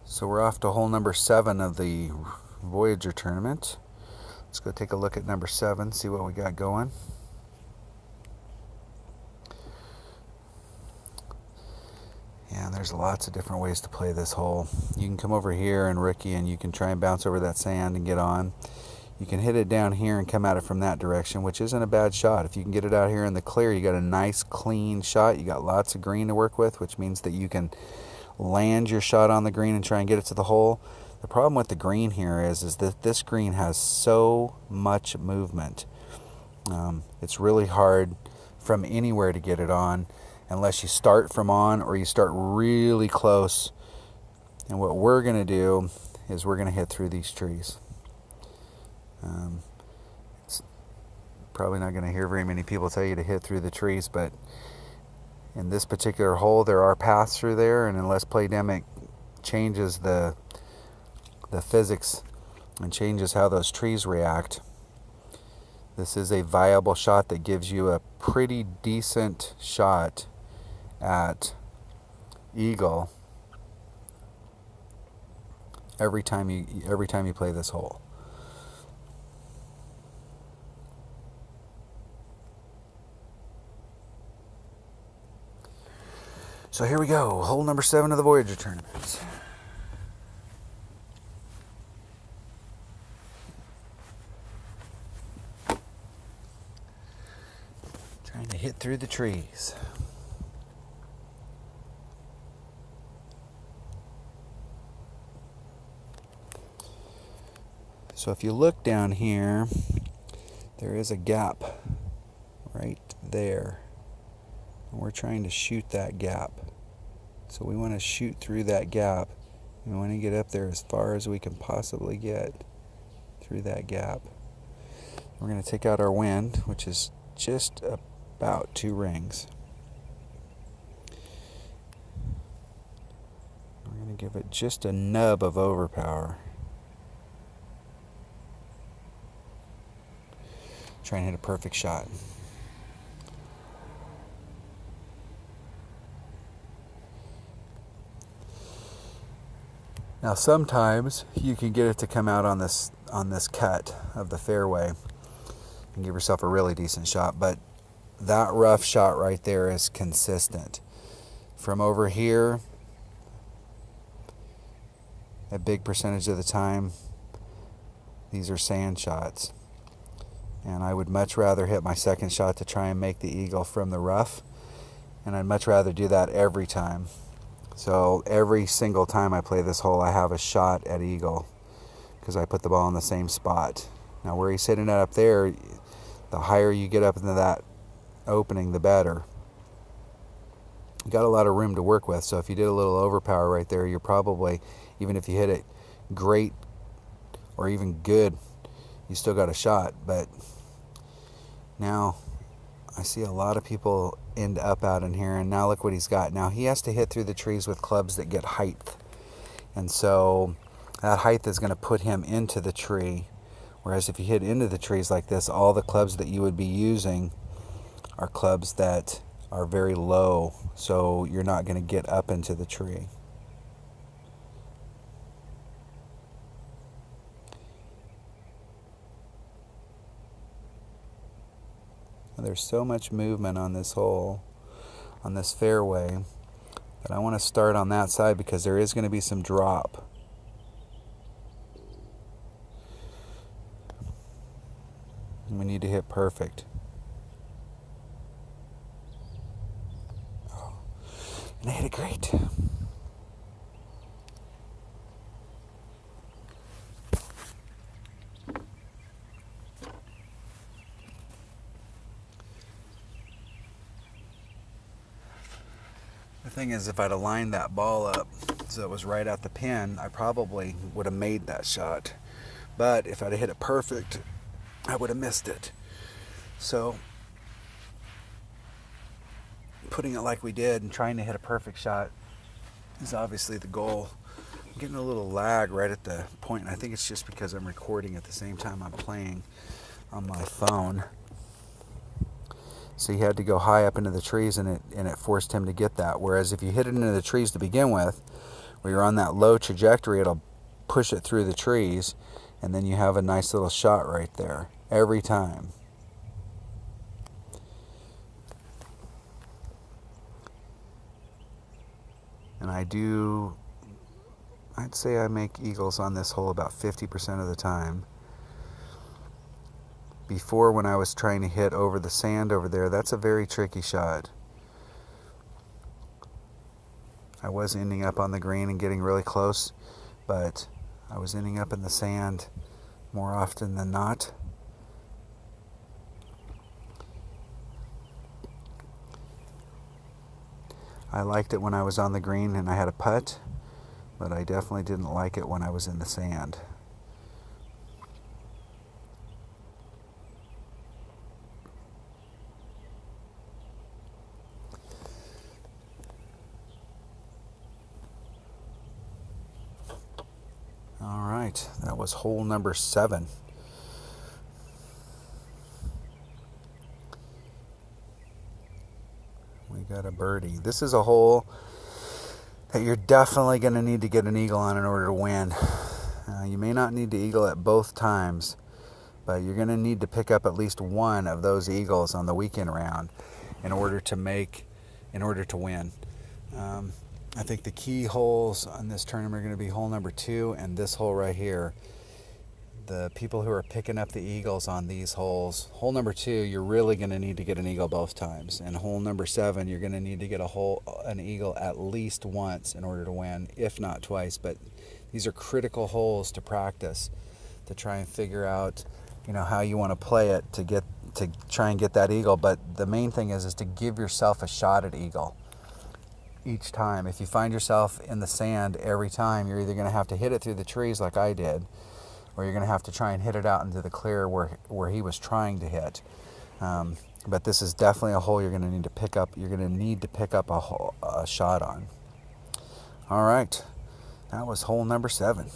So we're off to hole number 7 of the Voyager tournament. Let's go take a look at number 7, see what we got going. Yeah, there's lots of different ways to play this hole. You can come over here and rookie and you can try and bounce over that sand and get on. You can hit it down here and come at it from that direction, which isn't a bad shot. If you can get it out here in the clear, you got a nice clean shot. You got lots of green to work with, which means that you can land your shot on the green and try and get it to the hole. The problem with the green here is that this green has so much movement. It's really hard from anywhere to get it on unless you start from on or you start really close. And what we're going to do is we're going to hit through these trees. It's probably not going to hear very many people tell you to hit through the trees, but in this particular hole there are paths through there, and unless Playdemic changes the physics and changes how those trees react, this is a viable shot that gives you a pretty decent shot at eagle every time you play this hole. So here we go, hole number 7 of the Voyager tournament. Trying to hit through the trees. So if you look down here, there is a gap right there. And we're trying to shoot that gap. So we want to shoot through that gap. And we want to get up there as far as we can possibly get through that gap. We're going to take out our wind, which is just about 2 rings. We're going to give it just a nub of overpower. Try and hit a perfect shot. Now sometimes you can get it to come out on this cut of the fairway and give yourself a really decent shot, but that rough shot right there is consistent. From over here, a big percentage of the time, these are sand shots. And I would much rather hit my second shot to try and make the eagle from the rough, and I'd much rather do that every time. So every single time I play this hole, I have a shot at eagle because I put the ball in the same spot. Now where he's hitting it up there, the higher you get up into that opening, the better. You got a lot of room to work with, so if you did a little overpower right there, you're probably, even if you hit it great or even good, you still got a shot. But now I see a lot of people end up out in here, and now look what he's got. Now he has to hit through the trees with clubs that get height, and so that height is going to put him into the tree, whereas if you hit into the trees like this, all the clubs that you would be using are clubs that are very low, so you're not going to get up into the tree. There's so much movement on this hole, on this fairway, that I want to start on that side because there is going to be some drop. And we need to hit perfect. Oh, and I hit it great. The thing is, if I'd aligned that ball up so it was right at the pin, I probably would have made that shot. But if I'd have hit it perfect, I would have missed it. So putting it like we did and trying to hit a perfect shot is obviously the goal. I'm getting a little lag right at the point, and I think it's just because I'm recording at the same time I'm playing on my phone. So he had to go high up into the trees, and it forced him to get that. Whereas if you hit it into the trees to begin with, where you're on that low trajectory, it'll push it through the trees, and then you have a nice little shot right there every time. And I'd say I make eagles on this hole about 50% of the time. Before, when I was trying to hit over the sand over there, that's a very tricky shot. I was ending up on the green and getting really close, but I was ending up in the sand more often than not. I liked it when I was on the green and I had a putt, but I definitely didn't like it when I was in the sand. All right, that was hole number 7. We got a birdie. This is a hole that you're definitely going to need to get an eagle on in order to win. You may not need to eagle at both times, but you're going to need to pick up at least one of those eagles on the weekend round in order to win. I think the key holes on this tournament are going to be hole number 2 and this hole right here. The people who are picking up the eagles on these holes, hole number 2, you're really going to need to get an eagle both times. And hole number 7, you're going to need to get an eagle at least once in order to win, if not twice. But these are critical holes to practice, to try and figure out, how you want to play it to try and get that eagle. But the main thing is to give yourself a shot at eagle each time. If you find yourself in the sand every time, you're either going to have to hit it through the trees like I did, or you're going to have to try and hit it out into the clear where he was trying to hit. But this is definitely a hole you're going to need to pick up. You're going to need to pick up a shot on. All right, that was hole number 7.